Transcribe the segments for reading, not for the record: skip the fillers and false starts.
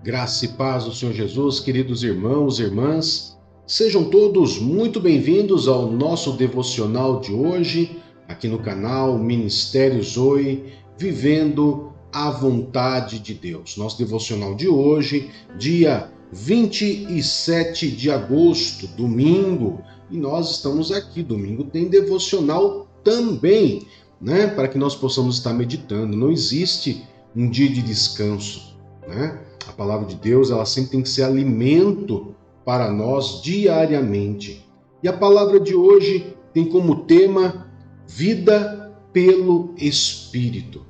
Graça e paz do Senhor Jesus, queridos irmãos e irmãs, sejam todos muito bem-vindos ao nosso devocional de hoje, aqui no canal Ministério Zoe, vivendo a vontade de Deus. Nosso devocional de hoje, dia 27 de agosto, domingo, e nós estamos aqui, domingo tem devocional também, né? Para que nós possamos estar meditando. Não existe um dia de descanso, né? A palavra de Deus, ela sempre tem que ser alimento para nós diariamente. E a palavra de hoje tem como tema vida pelo Espírito.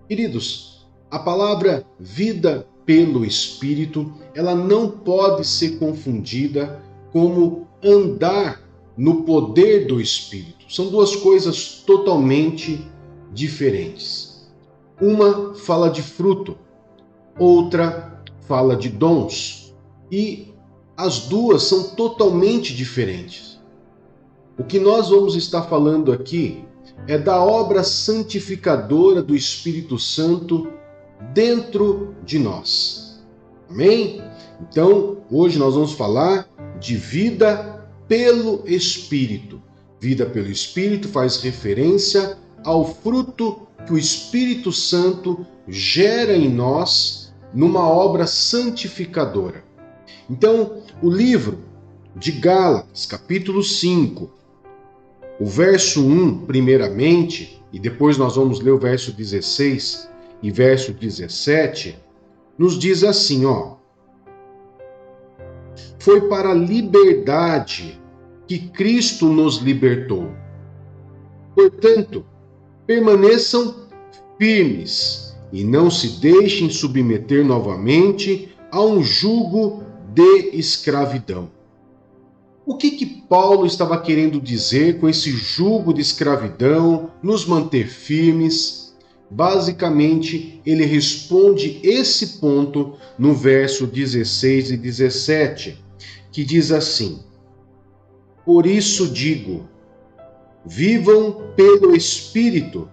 Queridos, a palavra vida pelo Espírito, ela não pode ser confundida como andar no poder do Espírito. São duas coisas totalmente diferentes. Uma fala de fruto, outra fala de dons, e as duas são totalmente diferentes. O que nós vamos estar falando aqui é da obra santificadora do Espírito Santo dentro de nós. Amém? Então, hoje nós vamos falar de vida pelo Espírito. Vida pelo Espírito faz referência ao fruto que o Espírito Santo gera em nós numa obra santificadora. Então, o livro de Gálatas, capítulo 5, o verso 1, primeiramente, e depois nós vamos ler o verso 16 e verso 17, nos diz assim, foi para a liberdade que Cristo nos libertou. Portanto, permaneçam firmes e não se deixem submeter novamente a um jugo de escravidão. O que Paulo estava querendo dizer com esse jugo de escravidão, nos manter firmes? Basicamente, ele responde esse ponto no verso 16 e 17, que diz assim: por isso digo, vivam pelo Espírito,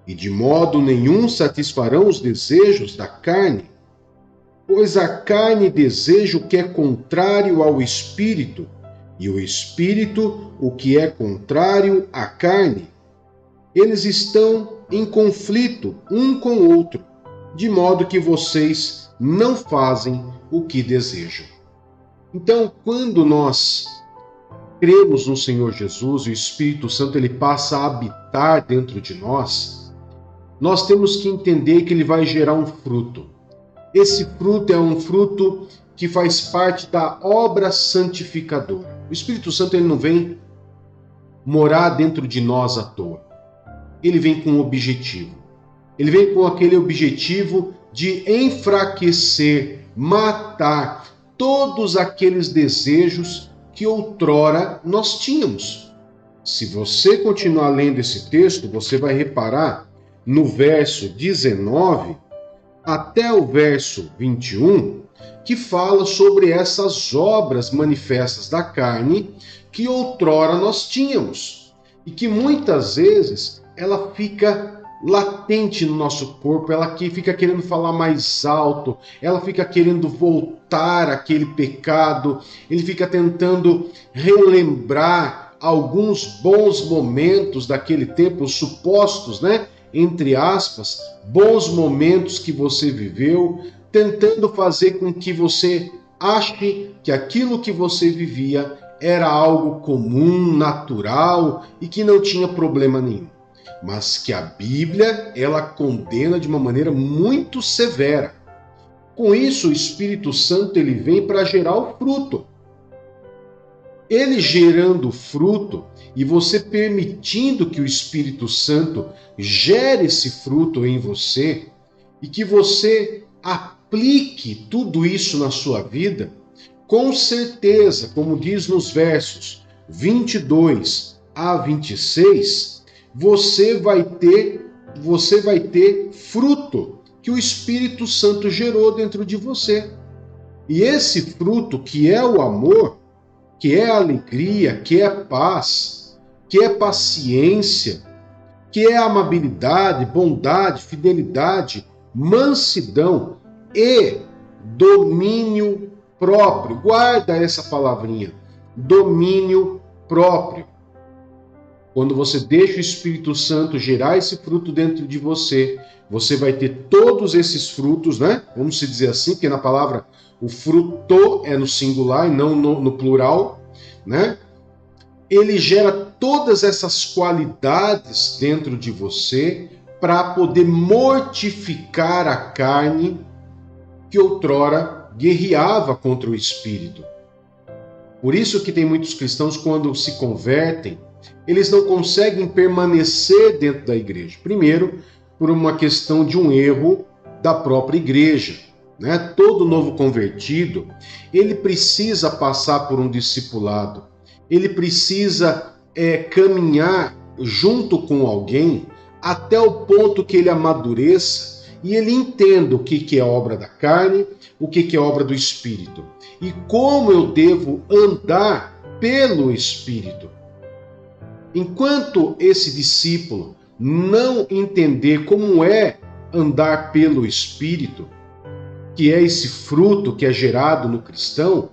e de modo nenhum satisfarão os desejos da carne, pois a carne deseja o que é contrário ao Espírito, e o Espírito o que é contrário à carne. Eles estão em conflito um com o outro, de modo que vocês não fazem o que desejam. Então, quando nós cremos no Senhor Jesus, o Espírito Santo ele passa a habitar dentro de nós, nós temos que entender que ele vai gerar um fruto. Esse fruto é um fruto que faz parte da obra santificadora. O Espírito Santo ele não vem morar dentro de nós à toa. Ele vem com um objetivo. Ele vem com aquele objetivo de enfraquecer, matar todos aqueles desejos que outrora nós tínhamos. Se você continuar lendo esse texto, você vai reparar no verso 19 até o verso 21, que fala sobre essas obras manifestas da carne que outrora nós tínhamos e que muitas vezes ela fica latente no nosso corpo, ela fica querendo falar mais alto, ela fica querendo voltar àquele pecado, ele fica tentando relembrar alguns bons momentos daquele tempo, os supostos, entre aspas, bons momentos que você viveu, tentando fazer com que você ache que aquilo que você vivia era algo comum, natural e que não tinha problema nenhum. Mas que a Bíblia, ela condena de uma maneira muito severa. Com isso, o Espírito Santo ele vem para gerar o fruto. Ele gerando fruto e você permitindo que o Espírito Santo gere esse fruto em você e que você aplique tudo isso na sua vida, com certeza, como diz nos versos 22 a 26, você vai ter fruto que o Espírito Santo gerou dentro de você. E esse fruto, que é o amor, que é a alegria, que é a paz, que é paciência, que é amabilidade, bondade, fidelidade, mansidão e domínio próprio. Guarda essa palavrinha, domínio próprio. Quando você deixa o Espírito Santo gerar esse fruto dentro de você, você vai ter todos esses frutos, né? Vamos dizer assim, porque na palavra o fruto é no singular e não no plural, né? Ele gera todas essas qualidades dentro de você para poder mortificar a carne que outrora guerreava contra o Espírito. Por isso que tem muitos cristãos, quando se convertem, eles não conseguem permanecer dentro da igreja. Primeiro, por uma questão de um erro da própria igreja, né? Todo novo convertido, ele precisa passar por um discipulado, ele precisa caminhar junto com alguém até o ponto que ele amadureça e ele entenda o que é obra da carne, o que é obra do Espírito e como eu devo andar pelo Espírito. Enquanto esse discípulo não entender como é andar pelo Espírito, que é esse fruto que é gerado no cristão,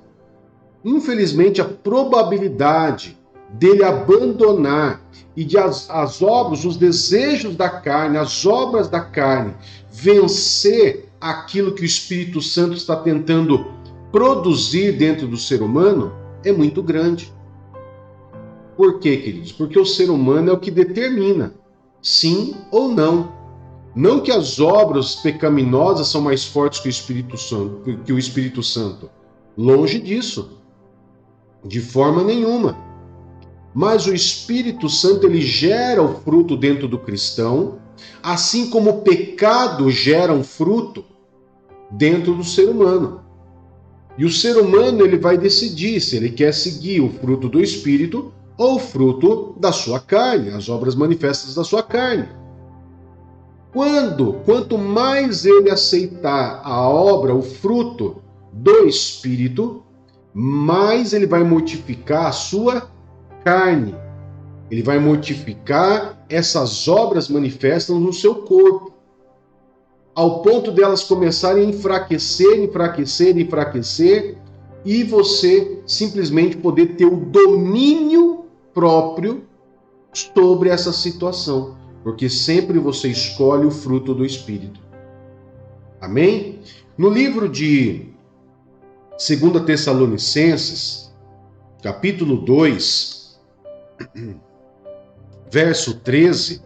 infelizmente a probabilidade dele abandonar e de as obras, os desejos da carne, as obras da carne, vencer aquilo que o Espírito Santo está tentando produzir dentro do ser humano é muito grande. Por quê, queridos? Porque o ser humano é o que determina sim ou não. Não que as obras pecaminosas são mais fortes que o Espírito Santo. Longe disso. De forma nenhuma. Mas o Espírito Santo, ele gera o fruto dentro do cristão, assim como o pecado gera um fruto dentro do ser humano. E o ser humano, ele vai decidir se ele quer seguir o fruto do Espírito ou o fruto da sua carne, as obras manifestas da sua carne. Quanto mais ele aceitar a obra, o fruto do Espírito, mais ele vai mortificar a sua carne. Ele vai mortificar essas obras manifestas no seu corpo, ao ponto delas começarem a enfraquecer, e você simplesmente poder ter o domínio próprio sobre essa situação, porque sempre você escolhe o fruto do Espírito. Amém? No livro de 2 Tessalonicenses, capítulo 2, verso 13,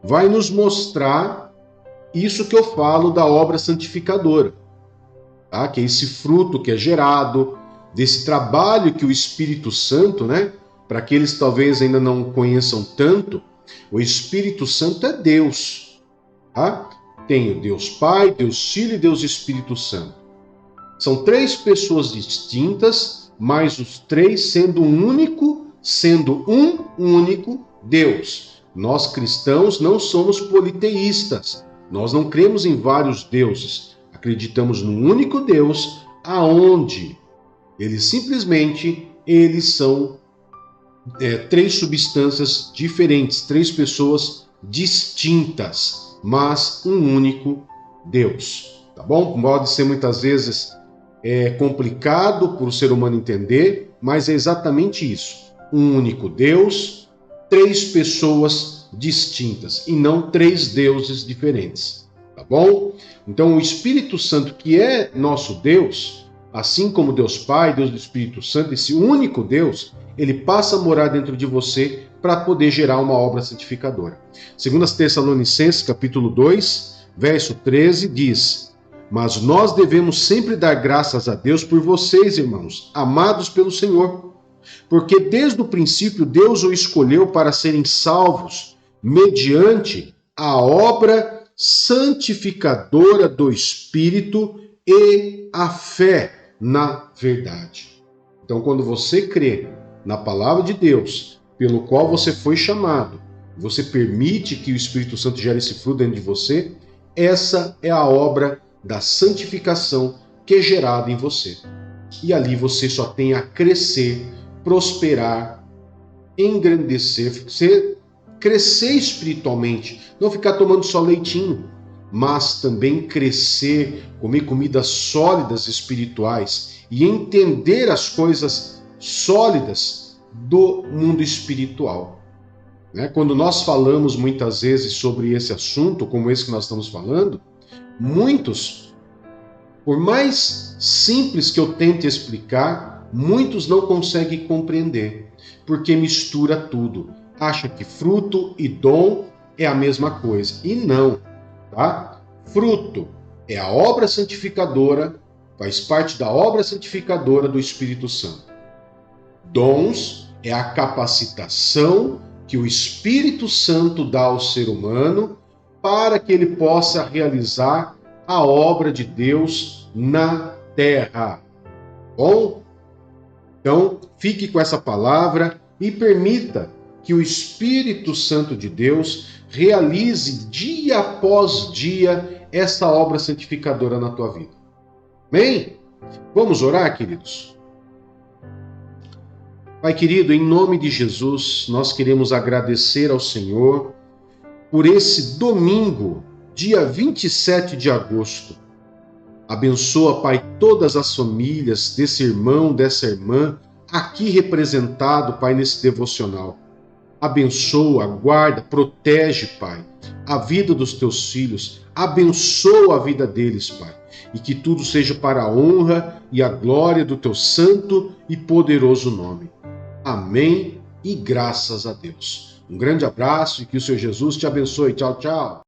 vai nos mostrar isso que eu falo da obra santificadora, tá? Que é esse fruto que é gerado, desse trabalho que o Espírito Santo, né? Para aqueles que talvez ainda não conheçam tanto, o Espírito Santo é Deus, tá? Tem o Deus Pai, Deus Filho e Deus Espírito Santo. São três pessoas distintas, mas os três sendo um único Deus. Nós cristãos não somos politeístas. Nós não cremos em vários deuses. Acreditamos num único Deus, aonde eles são três substâncias diferentes, três pessoas distintas, mas um único Deus. Tá bom? Pode ser muitas vezes complicado para o ser humano entender, mas é exatamente isso. Um único Deus, três pessoas distintas e não três deuses diferentes. Tá bom? Então o Espírito Santo, que é nosso Deus, assim como Deus Pai, Deus do Espírito Santo, esse único Deus, ele passa a morar dentro de você para poder gerar uma obra santificadora. 2 Tessalonicenses, capítulo 2, verso 13, diz: mas nós devemos sempre dar graças a Deus por vocês, irmãos, amados pelo Senhor, porque desde o princípio Deus o escolheu para serem salvos mediante a obra santificadora do Espírito e a fé na verdade. Então, quando você crê na palavra de Deus, pelo qual você foi chamado, você permite que o Espírito Santo gere esse fruto dentro de você, essa é a obra da santificação que é gerada em você. E ali você só tem a crescer, prosperar, engrandecer, crescer espiritualmente, não ficar tomando só leitinho. mas também crescer, comer comidas sólidas espirituais e entender as coisas sólidas do mundo espiritual. Quando nós falamos muitas vezes sobre esse assunto, como esse que nós estamos falando, muitos, por mais simples que eu tente explicar, muitos não conseguem compreender, porque mistura tudo. Acha que fruto e dom é a mesma coisa. E não, tá? Fruto é a obra santificadora, faz parte da obra santificadora do Espírito Santo. Dons é a capacitação que o Espírito Santo dá ao ser humano para que ele possa realizar a obra de Deus na terra. Bom? Então, fique com essa palavra e permita que o Espírito Santo de Deus realize dia após dia essa obra santificadora na tua vida. Amém? Vamos orar, queridos? Pai querido, em nome de Jesus, nós queremos agradecer ao Senhor por esse domingo, dia 27 de agosto. Abençoa, Pai, todas as famílias desse irmão, dessa irmã, aqui representado, Pai, nesse devocional. Abençoa, guarda, protege, Pai, a vida dos teus filhos. Abençoa a vida deles, Pai. E que tudo seja para a honra e a glória do teu santo e poderoso nome. Amém e graças a Deus. Um grande abraço e que o Senhor Jesus te abençoe. Tchau, tchau.